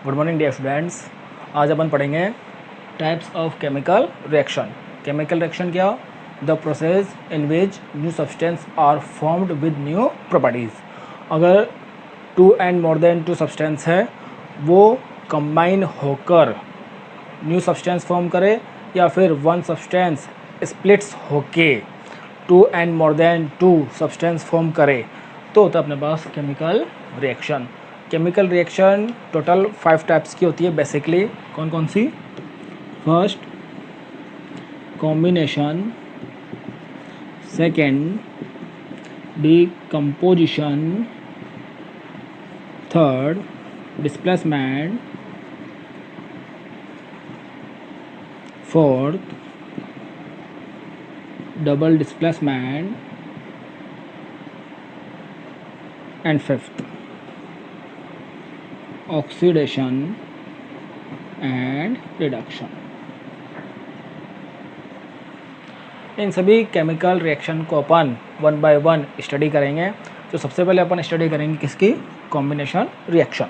Good morning dear students. आज अपन पढ़ेंगे types of chemical reaction. Chemical reaction क्या? The process in which new substance are formed with new properties. अगर two and more than two substance है वो combine होकर new substance form करे, या फिर वन सब्सटेंस स्प्लिट्स होके two and more than two substance form करे, तो होता है अपने पास chemical reaction. Chemical reaction total 5 types की होती है बेसिकली। कौन कौन सी? First combination, second decomposition, third displacement, fourth double displacement and fifth oxidation and reduction. इन सभी केमिकल रिएक्शन को अपन वन बाय वन स्टडी करेंगे। तो सबसे पहले अपन स्टडी करेंगे किसकी? Combination reaction.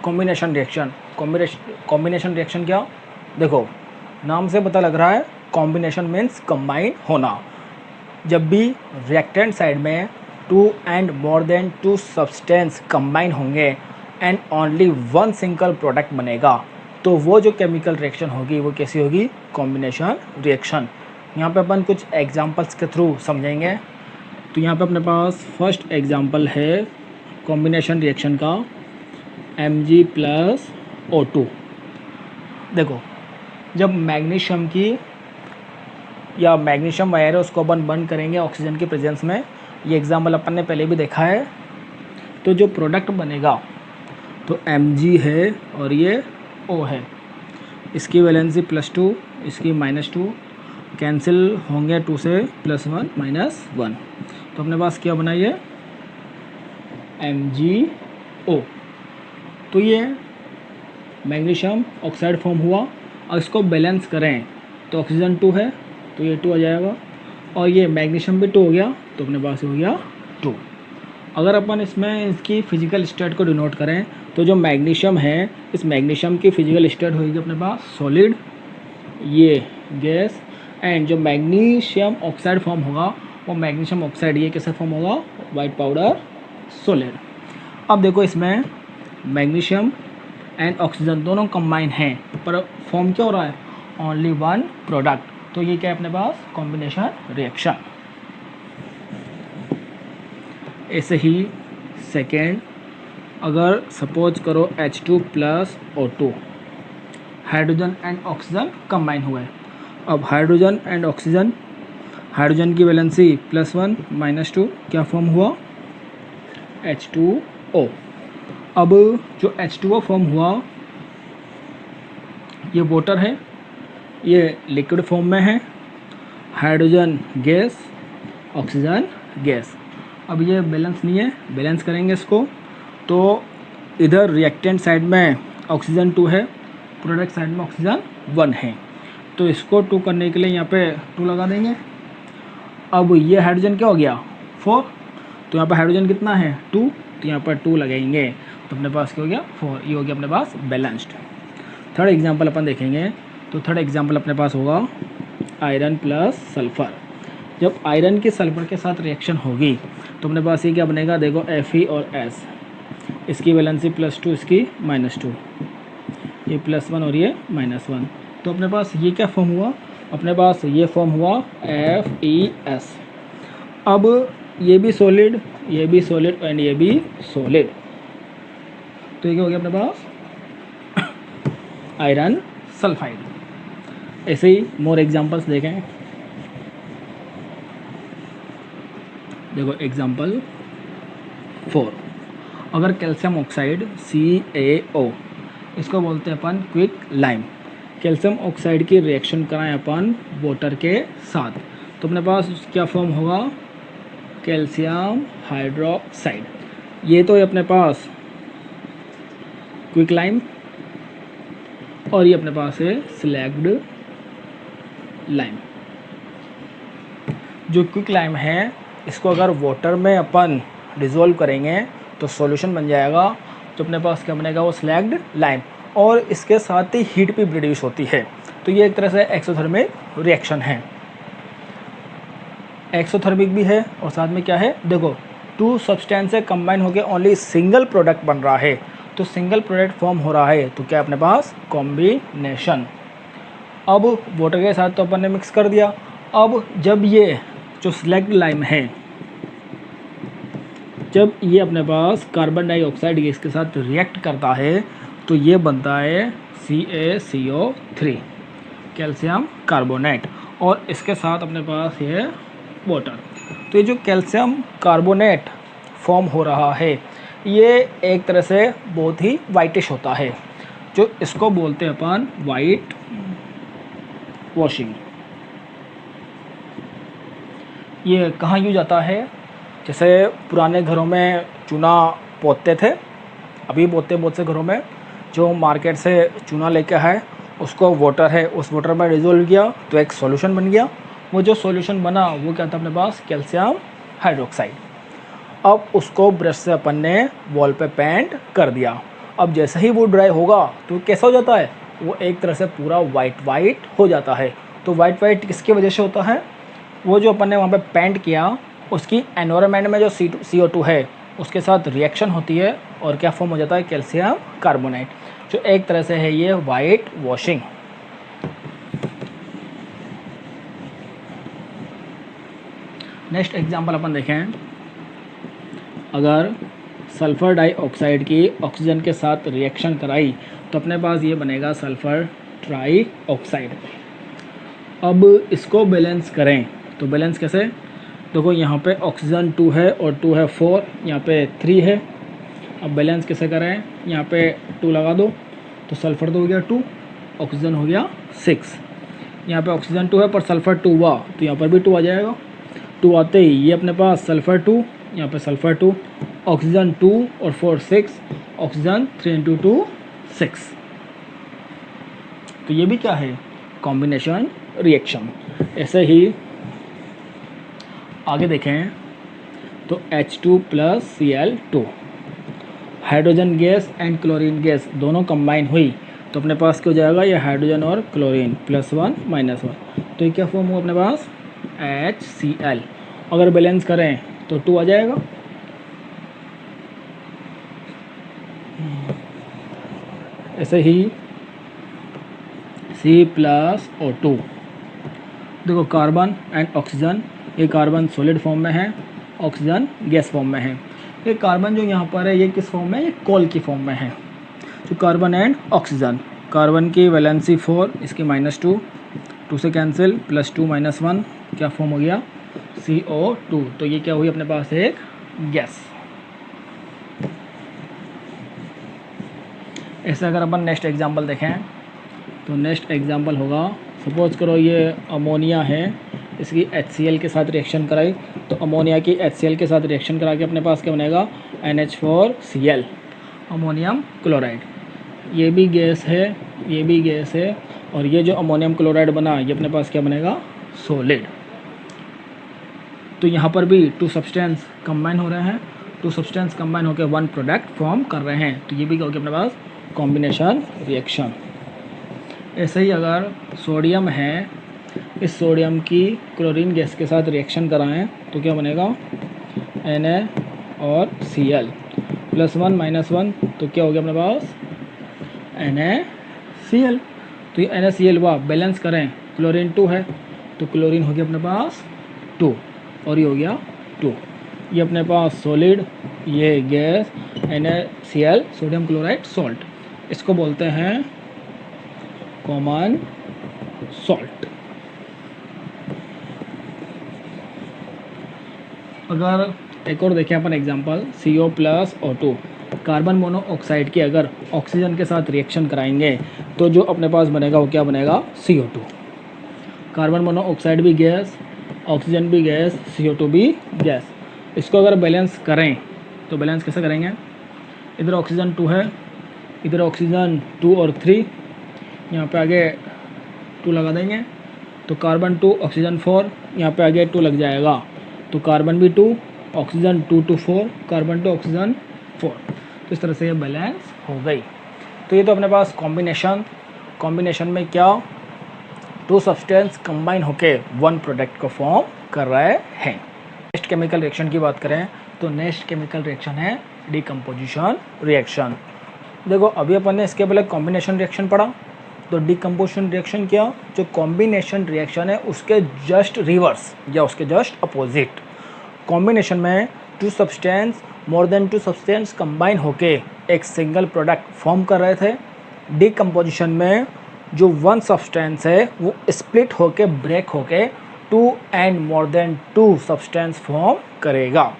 Combination reaction. Combination reaction क्या? देखो, नाम से पता लग रहा है कॉम्बिनेशन मीन्स कंबाइन होना। जब भी रिएक्टेंट साइड में two and more than two substance combine होंगे and only one single product बनेगा, तो वो जो केमिकल रिएक्शन होगी वो कैसी होगी? Combination reaction. यहाँ पे अपन कुछ एग्जांपल्स के थ्रू समझेंगे। तो यहाँ पे अपने पास फर्स्ट एग्जांपल है कॉम्बिनेशन रिएक्शन का, Mg+O2। देखो, जब मैग्नीशियम की या मैग्नीशियम वायर है उसको अपन बंद करेंगे ऑक्सीजन के प्रेजेंस में, ये एग्जाम्पल अपन ने पहले भी देखा है। तो जो प्रोडक्ट बनेगा तो Mg है और ये O है, इसकी वैलेंसी +2, इसकी -2, कैंसिल होंगे 2 से +1 -1, तो अपने पास क्या बना ये MgO। तो ये मैग्नीशियम ऑक्साइड फॉर्म हुआ, और इसको बैलेंस करें तो ऑक्सीजन 2 है तो ये 2 आ जाएगा, और ये मैग्नीशियम भी 2 हो गया तो अपने पास हो गया 2। अगर अपन इसमें इसकी फिजिकल स्टेट को डिनोट करें तो जो मैग्नीशियम है, इस मैग्नीशियम की फिजिकल स्टेट होगी अपने पास सॉलिड, ये गैस, एंड जो मैग्नीशियम ऑक्साइड फॉर्म होगा वो मैग्नीशियम ऑक्साइड ये कैसे फॉर्म होगा? White powder solid. अब देखो, इसमें मैग्नीशियम एंड ऑक्सीजन दोनों कंबाइन हैं, पर फॉर्म क्या हो रहा है? Only one product. तो ये क्या है अपने पास? Combination reaction. ऐसे ही सेकेंड, अगर सपोज करो H2+O2, hydrogen and oxygen combine हुए। अब हाइड्रोजन एंड ऑक्सीजन, हाइड्रोजन की वैलेंसी +1 -2, क्या फॉर्म हुआ? H2O। अब जो H2O फॉर्म हुआ ये वाटर है, ये लिक्विड फॉर्म में है, हाइड्रोजन गैस, ऑक्सीजन गैस। अब ये बैलेंस नहीं है, बैलेंस करेंगे इसको तो इधर रिएक्टेंट साइड में ऑक्सीजन 2 है, प्रोडक्ट साइड में ऑक्सीजन 1 है, तो इसको 2 करने के लिए यहाँ पे 2 लगा देंगे। अब ये हाइड्रोजन क्या हो गया? 4, तो यहाँ पर हाइड्रोजन कितना है? 2, तो यहाँ पर 2 लगाएंगे तो अपने पास क्या हो गया? 4। ये हो गया अपने पास बैलेंस्ड। थर्ड एग्जांपल अपन देखेंगे। तो थर्ड एग्जांपल अपने पास होगा आयरन प्लस सल्फ़र। जब आयरन की सल्फ़र के साथ रिएक्शन होगी तो अपने पास ये क्या बनेगा? देखो, Fe और S, इसकी वैलेंसी +2, इसकी -2, ये +1 और ये -1, तो अपने पास ये क्या फॉर्म हुआ? अपने पास ये फॉर्म हुआ FeS। अब ये भी सॉलिड, ये भी सॉलिड एंड ये भी सॉलिड, तो ये क्या हो गया अपने पास? Iron sulphide. ऐसे ही मोर एग्जांपल्स देखें। देखो एग्जांपल 4, अगर कैल्शियम ऑक्साइड CaO, इसको बोलते हैं अपन क्विक लाइम, कैल्शियम ऑक्साइड की रिएक्शन कराएं अपन वाटर के साथ, तो अपने पास क्या फॉर्म होगा? Calcium hydroxide. ये तो है अपने पास क्विक लाइम, और ये अपने पास है स्लैग्ड लाइम। जो क्विक लाइम है इसको अगर वाटर में अपन डिज़ोल्व करेंगे तो सॉल्यूशन बन जाएगा, तो अपने पास क्या बनेगा, वो स्लैग्ड लाइम, और इसके साथ ही हीट भी प्रोड्यूस होती है। तो ये एक तरह से एक्सोथर्मिक रिएक्शन है, एक्सोथर्मिक भी है, और साथ में क्या है, देखो टू सब्सटेंस से कंबाइन होकर ओनली सिंगल प्रोडक्ट बन रहा है, तो सिंगल प्रोडक्ट फॉर्म हो रहा है, तो क्या अपने पास कॉम्बिनेशन। अब वाटर के साथ तो अपन ने मिक्स कर दिया, अब जब ये जो स्लैग्ड लाइम है, जब ये अपने पास कार्बन डाइऑक्साइड गैस के साथ रिएक्ट करता है तो ये बनता है CaCO3 कैल्शियम कार्बोनेट, और इसके साथ अपने पास ये वाटर। तो ये जो कैल्शियम कार्बोनेट फॉर्म हो रहा है ये एक तरह से बहुत ही वाइटिश होता है, जो इसको बोलते हैं अपन वाइट वॉशिंग। ये कहाँ यूज आता है, जैसे पुराने घरों में चूना पोतते थे, अभी पोतते बहुत से घरों में, जो मार्केट से चूना लेके आए उसको वाटर है, उस वाटर में डिज़ोल्व किया तो एक सॉल्यूशन बन गया। वो जो सॉल्यूशन बना वो क्या था अपने पास, कैल्शियम हाइड्रोक्साइड। अब उसको ब्रश से अपन ने वॉल पे पेंट कर दिया। अब जैसे ही वो ड्राई होगा तो कैसा हो जाता है, वो एक तरह से पूरा वाइट हो जाता है। तो वाइट किसकी वजह से होता है, वो जो अपन ने वहाँ पे पेंट किया उसकी एनवायरनमेंट में जो CO2 है उसके साथ रिएक्शन होती है, और क्या फॉर्म हो जाता है, कैल्शियम कार्बोनेट, जो एक तरह से है ये वाइट वॉशिंग। नेक्स्ट एग्जांपल अपन देखें, अगर सल्फ़र डाइऑक्साइड की ऑक्सीजन के साथ रिएक्शन कराई तो अपने पास ये बनेगा सल्फ़र ट्राइऑक्साइड। अब इसको बैलेंस करें तो बैलेंस कैसे, देखो यहाँ पे ऑक्सीजन 2 है और 2 है 4, यहाँ पे 3 है। अब बैलेंस कैसे करें, यहाँ पे 2 लगा दो तो सल्फ़र तो हो गया 2, ऑक्सीजन हो गया 6। यहाँ पे ऑक्सीजन 2 है पर सल्फ़र 2 हुआ तो यहाँ पर भी 2 आ जाएगा। 2 आते ही ये अपने पास सल्फ़र 2, यहाँ पे सल्फ़र 2, ऑक्सीजन 2 और 4 6, ऑक्सीजन 3 × 2 6। तो ये भी क्या है, कॉम्बिनेशन रिएक्शन। ऐसे ही आगे देखें तो H2 + Cl2 hydrogen gas and chlorine gas दोनों कंबाइन हुई तो अपने पास क्या हो जाएगा, ये हाइड्रोजन और क्लोरीन +1 -1, तो ये क्या फॉर्म हुआ अपने पास, HCl। अगर बैलेंस करें तो 2 आ जाएगा। ऐसे ही C + O2, देखो कार्बन एंड ऑक्सीजन, ये कार्बन सॉलिड फॉर्म में है, ऑक्सीजन गैस फॉर्म में है। ये कार्बन जो यहाँ पर है ये किस फॉर्म में है, ये कॉल की फॉर्म में है। तो कार्बन एंड ऑक्सीजन, कार्बन की वैलेंसी 4, इसकी -2, 2 से कैंसिल, +2 -1, क्या फॉर्म हो गया, CO2। तो ये क्या हुई अपने पास, एक गैस। ऐसे अगर अपन नेक्स्ट एग्जांपल देखें तो नेक्स्ट एग्जांपल होगा, सपोज करो ये अमोनिया है, इसकी HCl के साथ रिएक्शन कराई तो अमोनिया की HCl के साथ रिएक्शन करा के अपने पास क्या बनेगा, NH4Cl, अमोनियम क्लोराइड। ये भी गैस है, ये भी गैस है, और ये जो अमोनियम क्लोराइड बना ये अपने पास क्या बनेगा, सॉलिड। तो यहाँ पर भी 2 सब्सटेंस कंबाइन हो रहे हैं, 2 सब्सटेंस कंबाइन होकर 1 प्रोडक्ट फॉर्म कर रहे हैं, तो ये भी क्या होगा अपने पास, कॉम्बिनेशन रिएक्शन। ऐसे ही अगर सोडियम है, इस सोडियम की क्लोरीन गैस के साथ रिएक्शन कराएं तो क्या बनेगा, Na और Cl +1 -1, तो क्या हो गया अपने पास, NaCl। तो ये NaCl हुआ, बैलेंस करें, क्लोरीन 2 है तो क्लोरीन हो गया अपने पास 2, और ये हो गया 2। ये अपने पास सॉलिड, ये gas, NaCl sodium chloride salt, इसको बोलते हैं कॉमन सॉल्ट। अगर एक और देखें अपन example, CO + O2, carbon monoxide की अगर ऑक्सीजन के साथ रिएक्शन कराएंगे तो जो अपने पास बनेगा वो क्या बनेगा, CO2। कार्बन मोनोऑक्साइड भी गैस, ऑक्सीजन भी गैस, CO2 भी गैस। इसको अगर बैलेंस करें तो बैलेंस कैसे करेंगे, इधर ऑक्सीजन 2 है, इधर ऑक्सीजन 2 और 3, यहाँ पे आगे 2 लगा देंगे तो कार्बन 2 ऑक्सीजन 4, यहाँ पे आगे 2 लग जाएगा तो कार्बन भी 2, ऑक्सीजन 2 to 4, कार्बन 2 ऑक्सीजन 4। तो इस तरह से ये बैलेंस हो गई। तो ये तो अपने पास कॉम्बिनेशन में क्या 2 सब्सटेंस कंबाइन होके 1 प्रोडक्ट को फॉर्म कर रहे हैं। नेक्स्ट केमिकल रिएक्शन की बात करें तो नेक्स्ट केमिकल रिएक्शन है डिकम्पोजिशन रिएक्शन। देखो अभी अपन ने इसके पहले कॉम्बिनेशन रिएक्शन पढ़ा, तो डिकम्पोजिशन रिएक्शन क्या, जो कॉम्बिनेशन रिएक्शन है उसके जस्ट रिवर्स या उसके जस्ट अपोजिट। कॉम्बिनेशन में 2 substance more than 2 substance combine होके एक सिंगल प्रोडक्ट फॉर्म कर रहे थे। डिकम्पोजिशन में जो 1 सब्सटेंस है वो स्प्लिट होके ब्रेक होके 2 and more then 2 substance form करेगा।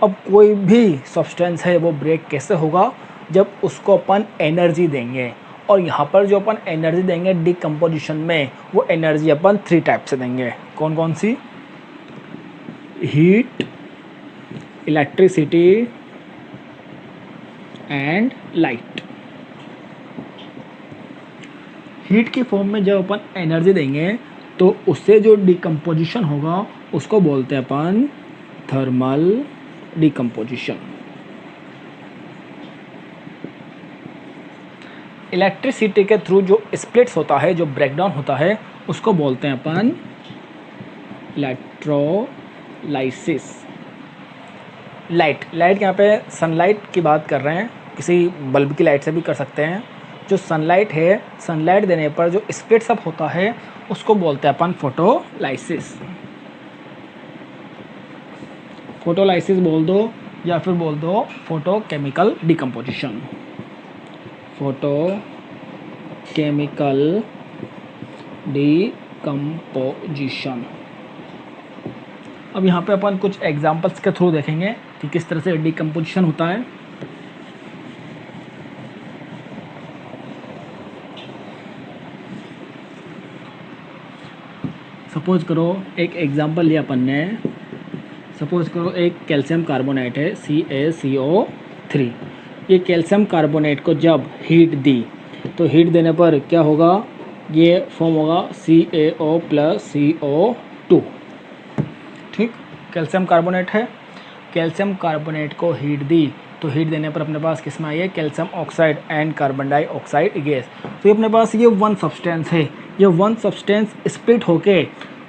अब कोई भी सब्सटेंस है वो ब्रेक कैसे होगा, जब उसको अपन एनर्जी देंगे, और यहाँ पर जो अपन एनर्जी देंगे डिकम्पोजिशन में वो एनर्जी अपन 3 टाइप से देंगे। कौन कौन सी, heat, electricity and light. Heat की फॉर्म में जब अपन एनर्जी देंगे तो उससे जो डिकम्पोजिशन होगा उसको बोलते हैं अपन थर्मल डिकम्पोजिशन। इलेक्ट्रिसिटी के थ्रू जो स्प्लिट्स होता है, जो ब्रेकडाउन होता है, उसको बोलते हैं अपन इलेक्ट्रोलाइसिस। लाइट यहाँ पे सनलाइट की बात कर रहे हैं, किसी बल्ब की लाइट से भी कर सकते हैं। जो सनलाइट है, सनलाइट देने पर जो स्प्लिट्स अप होता है उसको बोलते हैं अपन फोटोलाइसिस। फोटोलाइसिस बोल दो या फिर बोल दो फोटोकेमिकल डिकम्पोजिशन। Photochemical decomposition. अब यहाँ पे अपन कुछ एग्जांपल्स के थ्रू देखेंगे कि किस तरह से डिकम्पोजिशन होता है। सपोज करो एक एग्जांपल लिया अपन ने, सपोज करो एक कैल्शियम कार्बोनेट है CaCO3। ये कैल्शियम कार्बोनेट को जब हीट दी तो हीट देने पर क्या होगा, ये फॉर्म होगा CaO + CO2। ठीक, कैल्शियम कार्बोनेट है, कैल्शियम कार्बोनेट को हीट दी तो हीट देने पर अपने पास किस में आई है, calcium oxide and carbon dioxide gas. तो ये अपने पास ये 1 सब्सटेंस है, ये 1 सब्सटेंस स्प्लिट होके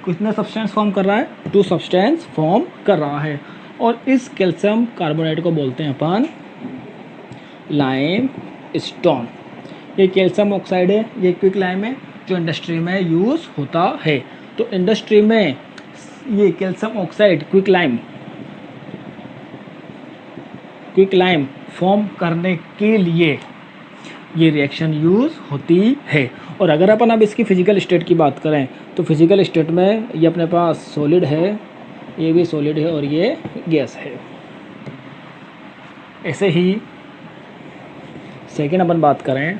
कितने सब्सटेंस फॉर्म कर रहा है, 2 सब्सटेंस फॉर्म कर रहा है। और इस कैल्शियम कार्बोनेट को बोलते हैं अपन लाइम स्टोन। ये कैल्शियम ऑक्साइड है, ये क्विक लाइम है जो इंडस्ट्री में यूज़ होता है। तो इंडस्ट्री में ये calcium oxide quick lime form करने के लिए ये रिएक्शन यूज़ होती है। और अगर अपन अब इसकी फिजिकल स्टेट की बात करें तो फिजिकल स्टेट में ये अपने पास सॉलिड है, ये भी सॉलिड है और ये गैस है। ऐसे ही सेकेंड अपन बात करें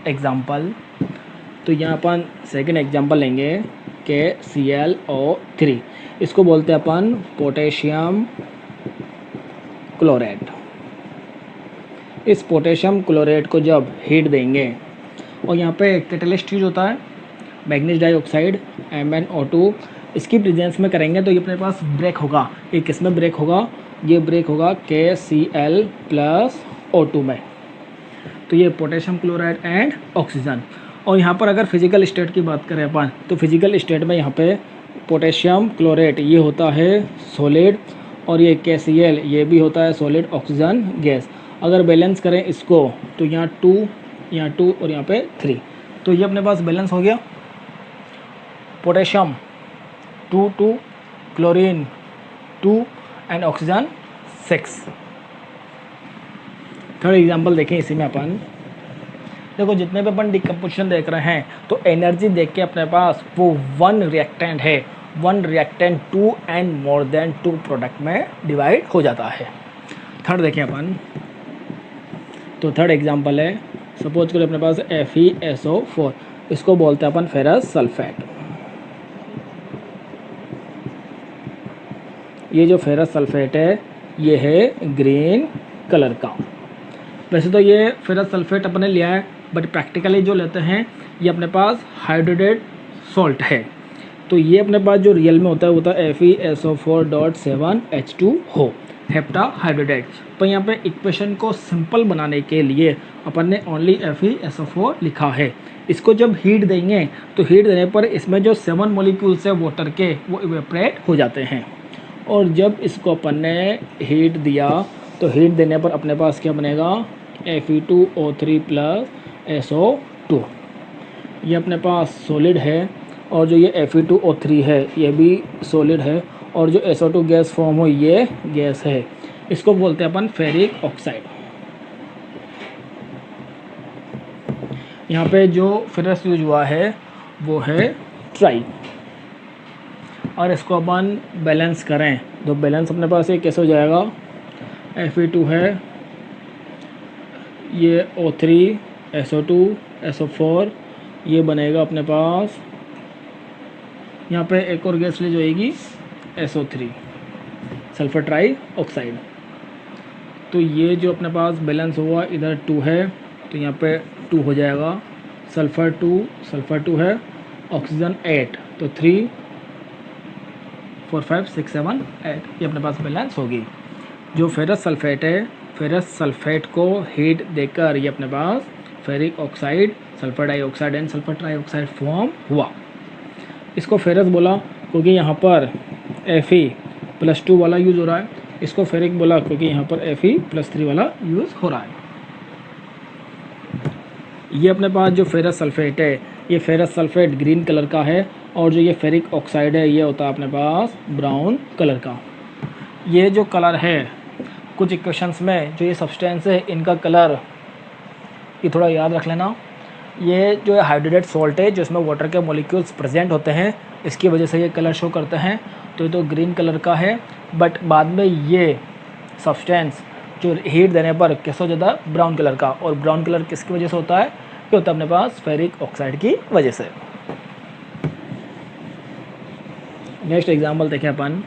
एग्जाम्पल, तो यहाँ अपन सेकेंड एग्जाम्पल लेंगे के ClO3। इसको बोलते हैं अपन पोटेशियम क्लोराइड। इस पोटेशियम क्लोराइड को जब हीट देंगे और यहाँ पे कैटलिस्ट यूज होता है मैग्नीज डाइऑक्साइड MnO2, इसकी प्रेजेंस में करेंगे तो ये अपने पास ब्रेक होगा। ये किस में ब्रेक होगा, ये ब्रेक होगा KCl + O2 में। तो ये पोटेशियम क्लोराइड एंड ऑक्सीजन। और यहाँ पर अगर फिजिकल स्टेट की बात करें अपन तो फिजिकल स्टेट में यहाँ पे पोटेशियम क्लोराइड ये होता है सॉलिड और ये KCl ये भी होता है सॉलिड ऑक्सीजन गैस। अगर बैलेंस करें इसको तो यहाँ 2 और यहाँ पे 3, तो ये अपने पास बैलेंस हो गया। Potassium 2 chlorine 2 and oxygen 6। Third example देखें इसी में अपन, देखो जितने भी अपन डिकम्पोजिशन देख रहे हैं तो एनर्जी देख के अपने पास वो 1 रिएक्टेंट है, 1 reactant 2 and more then 2 product में डिवाइड हो जाता है। थर्ड देखें अपन, तो थर्ड एग्जांपल है सपोज करो अपने पास FeSO4, इसको बोलते हैं अपन फेरस सल्फेट। ये जो फेरस सल्फेट है ये है ग्रीन कलर का। वैसे तो ये फेरस सल्फेट अपने लिया है, बट प्रैक्टिकली जो लेते हैं ये अपने पास हाइड्रेटेड सॉल्ट है। तो ये अपने पास जो रियल में होता है FeSO4.7H2O, हेप्टाहाइड्रेटेड। पर यहाँ पे इक्वेशन को सिंपल बनाने के लिए अपन ने ओनली FeSO4 लिखा है। इसको जब हीट देंगे तो हीट देने पर इसमें जो 7 मॉलिक्यूल्स है वाटर के वो इवेपरेट हो जाते हैं। और जब इसको अपन ने हीट दिया तो हीट देने पर अपने पास क्या बनेगा, Fe2O3 प्लस SO2। ये अपने पास सॉलिड है और जो ये Fe2O3 है ये भी सॉलिड है और जो SO2 गैस फॉर्म हो ये गैस है। इसको बोलते हैं अपन फेरिक ऑक्साइड। यहाँ पे जो फेरस यूज हुआ है वो है ट्राई। और इसको अपन बैलेंस करें तो बैलेंस अपने पास ये कैसे हो जाएगा, Fe2 है, ये O3 SO2 SO4, ये बनेगा अपने पास, यहाँ पे एक और गैस रिलीज होएगी SO3 सल्फर ट्राई ऑक्साइड। तो ये जो अपने पास बैलेंस हुआ इधर 2 है तो यहाँ पे 2 हो जाएगा, सल्फर 2 है, ऑक्सीजन 8, तो 3 4 5 6 7 8 ये अपने पास बैलेंस होगी। जो फेरस सल्फेट है, फेरस सल्फेट को हीट देकर ये अपने पास ferric oxide, sulphur dioxide and sulphur trioxide form हुआ। इसको फेरस बोला क्योंकि यहाँ पर Fe+2 वाला यूज़ हो रहा है। इसको फेरिक बोला क्योंकि यहाँ पर Fe+3 वाला यूज़ हो रहा है। ये अपने पास जो फेरस सल्फेट है ये फेरस सल्फेट ग्रीन कलर का है और जो ये फेरिक ऑक्साइड है ये होता है अपने पास ब्राउन कलर का। ये जो कलर है कुछ इक्वेशंस में जो ये सब्सटेंस है इनका कलर ये थोड़ा याद रख लेना। ये जो है हाइड्रेटेड सॉल्ट है जिसमें वाटर के मॉलिक्यूल्स प्रेजेंट होते हैं, इसकी वजह से ये कलर शो करते हैं। तो ये तो ग्रीन कलर का है, बट बाद में ये सब्सटेंस जो हीट देने पर कैसा हो जाता है, ब्राउन कलर का। और ब्राउन कलर किसकी वजह से होता है, ये होता है अपने पास फेरिक ऑक्साइड की वजह से। नेक्स्ट एग्जाम्पल देखें अपन,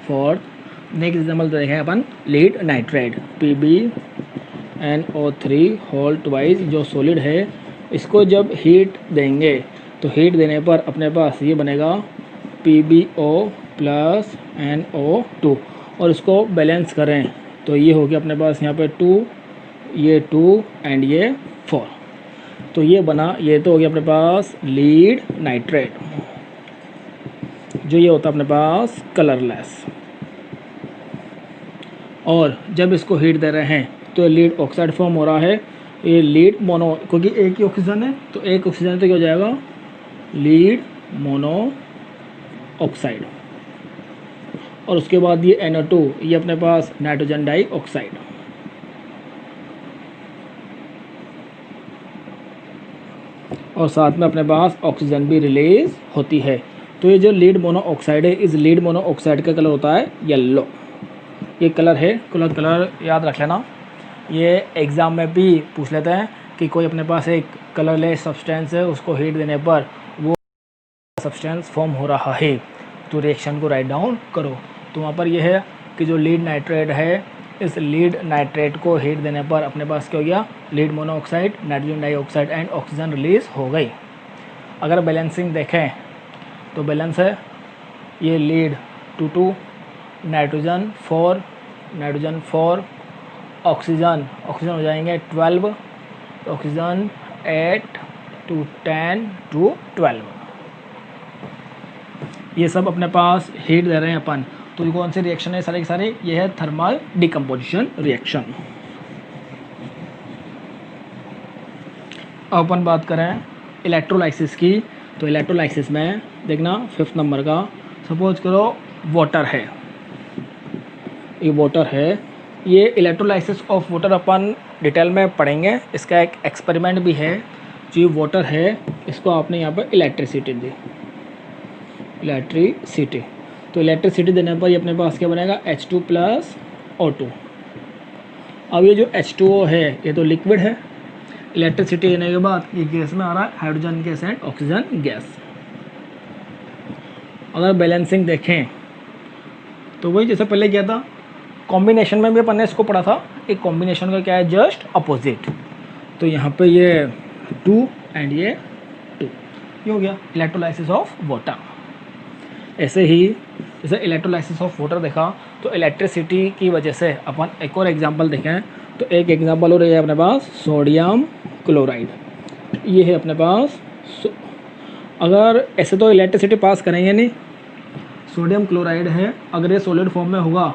नेक्स्ट एग्जाम्पल देखें अपन lead nitrate PbNO3 whole twice जो सॉलिड है, इसको जब हीट देंगे तो हीट देने पर अपने पास ये बनेगा PbO प्लस NO2 और इसको बैलेंस करें तो ये हो गया अपने पास यहाँ पे 2, ये 2 एंड ये 4। तो ये बना, ये तो हो गया अपने पास लीड नाइट्रेट, जो ये होता है अपने पास कलरलेस। और जब इसको हीट दे रहे हैं तो लीड ऑक्साइड फॉर्म हो रहा है। ये लीड मोनो, क्योंकि एक ही ऑक्सीजन है तो एक ऑक्सीजन तो क्या हो जाएगा, लीड मोनो ऑक्साइड। और उसके बाद ये NO2 ये अपने पास नाइट्रोजन डाइऑक्साइड। और साथ में अपने पास ऑक्सीजन भी रिलीज होती है। तो ये जो लीड मोनो ऑक्साइड है, इस लीड मोनो ऑक्साइड का कलर होता है येलो। ये कलर है, कलर याद रख लेना। ये एग्ज़ाम में भी पूछ लेते हैं कि कोई अपने पास एक कलरलेस सब्सटेंस है, उसको हीट देने पर वो सब्सटेंस फॉर्म हो रहा है, तो रिएक्शन को राइट डाउन करो। तो वहाँ पर यह है कि जो लीड नाइट्रेट है, इस लीड नाइट्रेट को हीट देने पर अपने पास क्या हो गया, lead monoxide, nitrogen dioxide and oxygen release हो गई। अगर बैलेंसिंग देखें तो बैलेंस है ये लीड 2 नाइट्रोजन 4 ऑक्सीजन हो जाएंगे 12, ऑक्सीजन 8 to 10 to 12। ये सब अपने पास हीट दे रहे हैं अपन। तो ये कौन से रिएक्शन है सारे के सारे, ये है थर्मल डिकम्पोजिशन रिएक्शन। अब अपन बात करें इलेक्ट्रोलाइसिस की, तो इलेक्ट्रोलाइसिस में देखना 5th नंबर का, सपोज करो वाटर है, ये वाटर है। ये electrolysis of water upon detail में पढ़ेंगे, इसका एक एक्सपेरिमेंट भी है। जो ये वाटर है इसको आपने यहाँ पर इलेक्ट्रिसिटी दी, इलेक्ट्रिसिटी, तो इलेक्ट्रिसिटी देने पर ये अपने पास क्या बनेगा, H2 प्लस O2। अब ये जो H2O है ये तो लिक्विड है, इलेक्ट्रिसिटी देने के बाद ये गैस में आ रहा है, hydrogen gas and oxygen gas. अगर बैलेंसिंग देखें तो वही जैसे पहले किया था, कॉम्बिनेशन में भी अपन ने इसको पढ़ा था, एक कॉम्बिनेशन का क्या है, जस्ट अपोजिट। तो यहाँ पे ये 2 एंड ये 2, ये हो गया इलेक्ट्रोलाइसिस ऑफ वाटर। ऐसे ही जैसे इलेक्ट्रोलाइसिस ऑफ वाटर देखा, तो इलेक्ट्रिसिटी की वजह से अपन एक और एग्जांपल देखें, तो एक एग्जांपल हो रही है अपने पास सोडियम क्लोराइड। ये है अपने पास अगर ऐसे तो इलेक्ट्रिसिटी पास करेंगे नहीं, सोडियम क्लोराइड है, अगर ये सॉलिड फॉर्म में होगा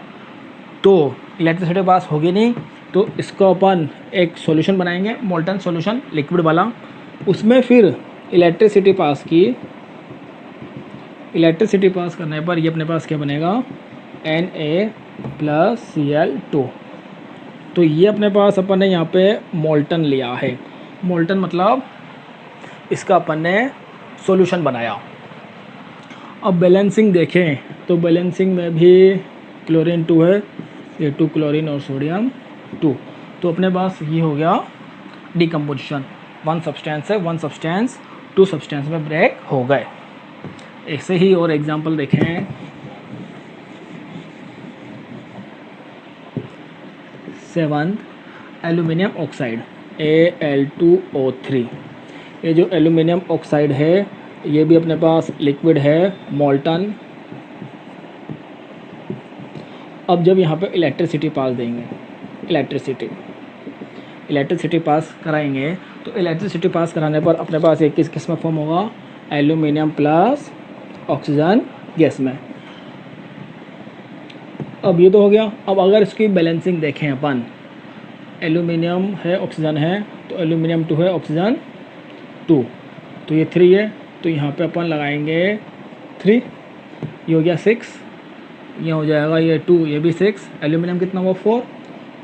तो इलेक्ट्रिसिटी पास होगी नहीं। तो इसको अपन एक सॉल्यूशन बनाएंगे, मोल्टन सॉल्यूशन लिक्विड वाला, उसमें फिर इलेक्ट्रिसिटी पास की, इलेक्ट्रिसिटी पास करने पर ये अपने पास क्या बनेगा, Na+Cl2। तो ये अपने पास अपन ने यहाँ पे मोल्टन लिया है, मोल्टन मतलब इसका अपन ने सॉल्यूशन बनाया। अब बैलेंसिंग देखें तो बैलेंसिंग में भी क्लोरीन 2 है, ये 2 क्लोरीन और सोडियम 2, तो अपने पास ये हो गया डिकम्पोजिशन, 1 सब्सटेंस है, 1 सब्सटेंस 2 सब्सटेंस में ब्रेक हो गए। ऐसे ही और एग्जांपल देखें, 7 एल्यूमिनियम ऑक्साइड Al2O3। ये जो एल्यूमिनियम ऑक्साइड है ये भी अपने पास लिक्विड है, मोल्टन। अब जब यहाँ पे इलेक्ट्रिसिटी पास देंगे, इलेक्ट्रिसिटी पास कराएंगे, तो इलेक्ट्रिसिटी पास कराने पर अपने पास एक किस में फॉर्म होगा, एल्यूमिनियम प्लस ऑक्सीजन गैस में। अब ये तो हो गया। अब अगर इसकी बैलेंसिंग देखें अपन, एल्यूमिनियम है ऑक्सीजन है, तो एल्यूमिनियम 2 है ऑक्सीजन 2, तो ये 3 है, तो यहाँ पे अपन लगाएंगे 3, ये हो गया 6, ये हो जाएगा ये 2, ये भी 6, एल्यूमिनियम कितना हुआ 4,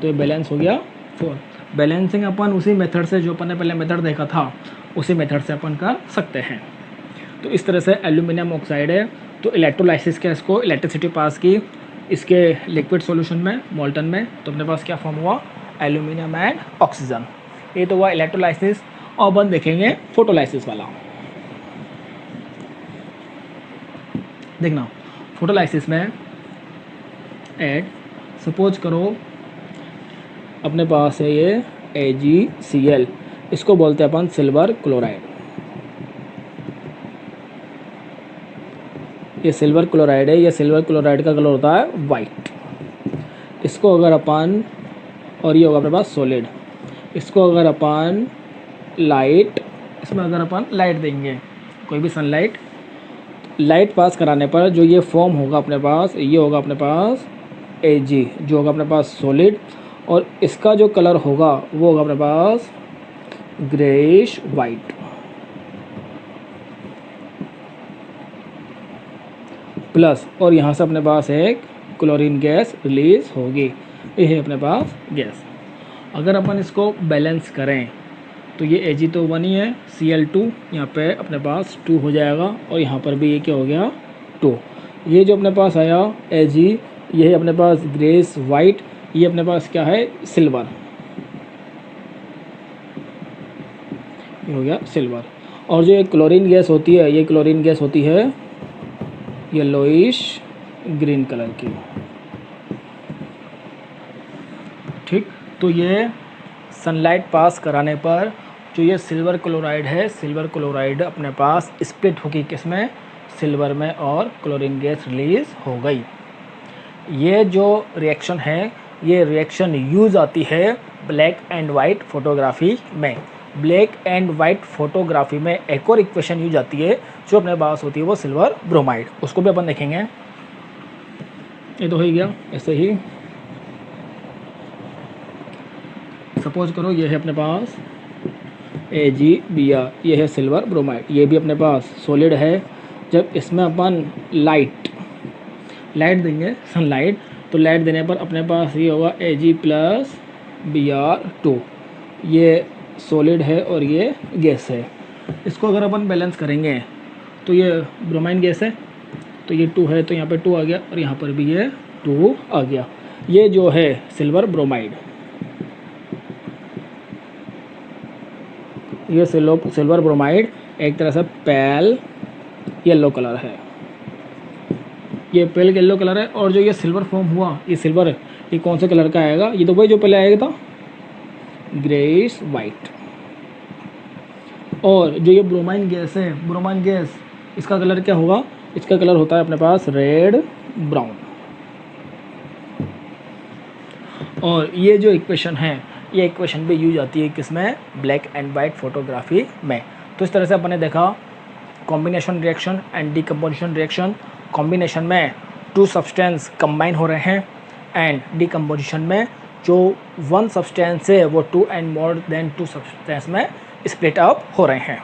तो ये बैलेंस हो गया 4। बैलेंसिंग अपन उसी मेथड से, जो अपन ने पहले मेथड देखा था, उसी मेथड से अपन कर सकते हैं। तो इस तरह से एल्यूमिनियम ऑक्साइड है, तो इलेक्ट्रोलाइसिस के इसको इलेक्ट्रिसिटी पास की इसके लिक्विड सॉल्यूशन में, मोल्टन में, तो अपने पास क्या फॉर्म हुआ, एल्यूमिनियम एंड ऑक्सीजन। ये तो हुआ इलेक्ट्रोलाइसिस। और अपन देखेंगे फोटोलाइसिस वाला। देखना फोटोलाइसिस में ऐड, सपोज करो अपने पास है ये AgCl, इसको बोलते हैं अपन सिल्वर क्लोराइड। ये सिल्वर क्लोराइड है, ये सिल्वर क्लोराइड का कलर होता है वाइट। इसको अगर अपन, और ये होगा अपने पास सॉलिड, इसको अगर अपन लाइट, इसमें अगर अपन लाइट देंगे, कोई भी सनलाइट, लाइट पास कराने पर जो ये फॉर्म होगा अपने पास, ये होगा अपने पास Ag, जो होगा अपने पास सॉलिड, और इसका जो कलर होगा वो होगा अपने पास ग्रेइश वाइट। प्लस और यहाँ से अपने पास एक क्लोरीन गैस रिलीज होगी, ये है अपने पास गैस। अगर अपन इसको बैलेंस करें तो ये Ag तो 1 ही है, Cl2 यहाँ पे अपने पास 2 हो जाएगा, और यहाँ पर भी ये क्या हो गया 2। ये जो अपने पास आया Ag, ये है अपने पास ग्रेस वाइट, ये अपने पास क्या है सिल्वर, ये हो गया सिल्वर। और जो एक क्लोरीन गैस होती है, ये क्लोरीन गैस होती है येलोइश ग्रीन कलर की। ठीक, तो ये सनलाइट पास कराने पर जो ये सिल्वर क्लोराइड है, सिल्वर क्लोराइड अपने पास स्प्लिट होगी किसमें, सिल्वर में, और क्लोरीन गैस रिलीज हो गई। ये जो रिएक्शन है, ये रिएक्शन यूज़ आती है ब्लैक एंड वाइट फोटोग्राफी में। ब्लैक एंड वाइट फोटोग्राफी में एक और इक्वेशन यूज आती है जो अपने पास होती है, वो सिल्वर ब्रोमाइड, उसको भी अपन देखेंगे। ये तो हो ही गया। ऐसे ही सपोज करो ये है अपने पास AgBr, ये है सिल्वर ब्रोमाइड, ये भी अपने पास सॉलिड है। जब इसमें अपन लाइट देंगे, सनलाइट, तो लाइट देने पर अपने पास ये होगा Ag+Br2, ये सॉलिड है और ये गैस है। इसको अगर अपन बैलेंस करेंगे तो ये ब्रोमाइन गैस है, तो ये 2 है, तो यहाँ पे 2 आ गया, और यहाँ पर भी ये 2 आ गया। ये जो है सिल्वर ब्रोमाइड, ये सिल्वर ब्रोमाइड एक तरह से पेल येलो कलर है, ये पेल येलो कलर है। और जो ये सिल्वर फॉर्म हुआ, ये सिल्वर ये कौन से कलर का आएगा, ये तो वही जो पहले आएगा था, ग्रेइश वाइट। और जो ये ब्रोमाइन गैस है, ब्रोमाइन गैस, इसका कलर क्या होगा, इसका कलर होता है अपने पास रेड ब्राउन। और ये जो इक्वेशन है, ये इक्वेशन भी यूज आती है किसमें, ब्लैक एंड वाइट फोटोग्राफी में। तो इस तरह से अपन ने देखा combination reaction and decomposition reaction. Combination में 2 सब्सटेंस कंबाइन हो रहे हैं, एंड डिकम्पोजिशन में जो 1 सब्सटेंस है वो 2 एंड मोर देन 2 सब्सटेंस में स्प्लिट अप हो रहे हैं।